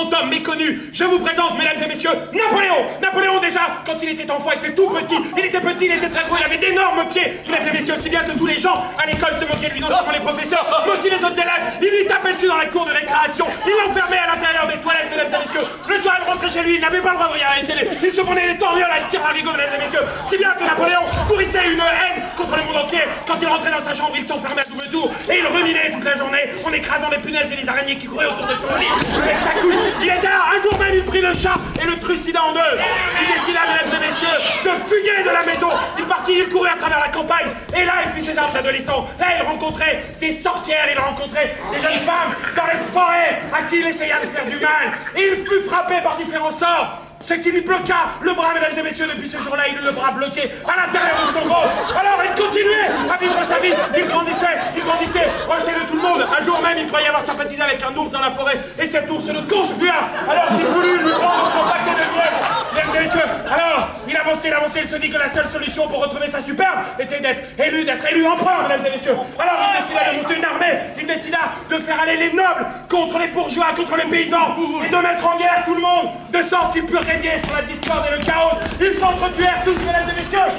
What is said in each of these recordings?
grand homme méconnu. Je vous présente, mesdames et messieurs, Napoléon. Napoléon, déjà, quand il était enfant, était tout petit. Il était petit, il était très gros, il avait d'énormes pieds. Mesdames et messieurs, si bien que tous les gens à l'école se moquaient de lui, non seulement les professeurs, mais aussi les autres élèves. Il lui tapait dessus dans la cour de récréation. Il l'enfermait à l'intérieur des toilettes, mesdames et messieurs. Le soir, il rentrait chez lui, il n'avait pas le droit de regarder la télé. Il se prenait des torgnoles à tirer à rigot, mesdames et messieurs. Si bien que Napoléon nourrissait une haine contre le monde entier. Quand il rentrait dans sa chambre, il s'enfermait à double tour et il ruminait toute la journée en écrasant les punaises et les araignées qui couraient autour de son lit. Avec sa couche, il était là. Un jour même, il prit le chat et le trucida en deux. Il décida, mesdames et messieurs, de fuguer de la maison. Il partit, il courait à travers la campagne. Et là, il fit ses armes d'adolescent. Là, il rencontrait des sorcières, il rencontrait des jeunes femmes dans les forêts à qui il essaya de faire du mal. Et il fut frappé par différents sorts. Ce qui lui bloqua le bras, mesdames et messieurs, depuis ce jour-là, il eut le bras bloqué à l'intérieur de son corps. Alors il continuait à vivre sa vie, il grandissait, rejeté de tout le monde. Un jour même, il croyait avoir sympathisé avec un ours dans la forêt, et cet ours le conspua, alors qu'il voulut lui prendre son paquet de miel. Mesdames et messieurs, alors, il avançait, il se dit que la seule solution pour retrouver sa superbe était d'être élu empereur, mesdames et messieurs. Alors il décida de monter une armée, il décida de faire aller les nobles contre les bourgeois, contre les paysans, et de mettre en guerre tout le monde, de sorte qu'il put régner sur la discorde et le chaos. Ils s'entretuèrent tous, mesdames et messieurs.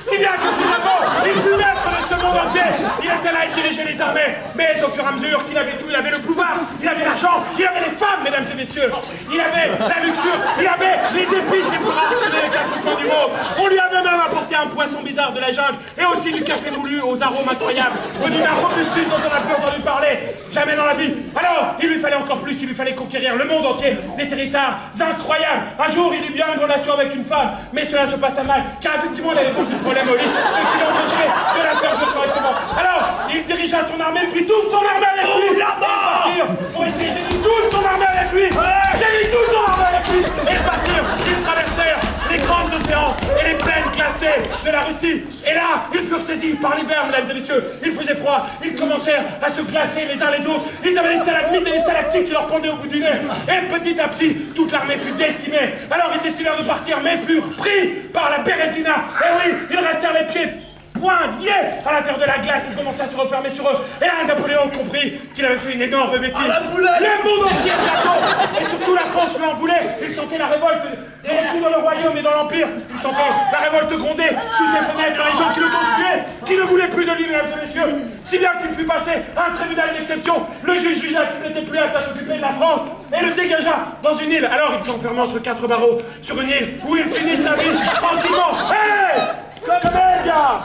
Si bien que finalement, il fut maître de ce monde entier. Il était là, il dirigeait les armées. Mais au fur et à mesure qu'il avait tout, il avait le pouvoir, il avait l'argent, il avait les femmes, mesdames et messieurs. Il avait la luxure, il avait les épices les plus rares des quatre coins du monde. On lui avait même apporté un poisson bizarre de la jungle et aussi du café moulu aux arômes incroyables, venu d'un robustus dont on n'a plus entendu parler jamais dans la vie. Alors, il lui fallait encore plus, il lui fallait conquérir le monde entier, des territoires incroyables. Un jour, il eut bien une relation avec une femme, mais cela se passa mal, car effectivement, il avait beaucoup de problèmes au lit, ce qui l'empêchait de la faire de correctement. Alors, il dirigea son armée, puis toute son armée avec lui. Et partirent pour essayer de toute son armée avec lui. J'ai mis toute son armée avec lui. Et partirent, ils traversèrent les grands océans et les plaines glacées de la Russie. Et là, ils furent saisis par l'hiver, mesdames et messieurs. Il faisait froid, ils commencèrent à se glacer les uns les autres. Ils avaient des stalagmites et des stalactites qui leur pendaient au bout du nez. Et petit à petit, toute l'armée fut décimée. Alors ils décidèrent de partir, mais furent pris par la Bérésina. Et oui, ils restèrent les pieds liés à l'intérieur de la glace, il commençait à se refermer sur eux. Et là, Napoléon comprit qu'il avait fait une énorme bêtise. Le monde entier bientôt, et surtout la France lui en voulait. Il sentait la révolte de retour dans le royaume et dans l'empire. Il sentait la révolte gronder sous ses fenêtres, les gens qui le conspuaient, qui ne voulaient plus de lui, mesdames et messieurs. Si bien qu'il fut passé à un tribunal d'exception, le juge jugea qu'il n'était plus apte à s'occuper de la France et le dégagea dans une île. Alors il s'enferma entre quatre barreaux sur une île où il finit sa vie tranquillement. Hey! Commedia!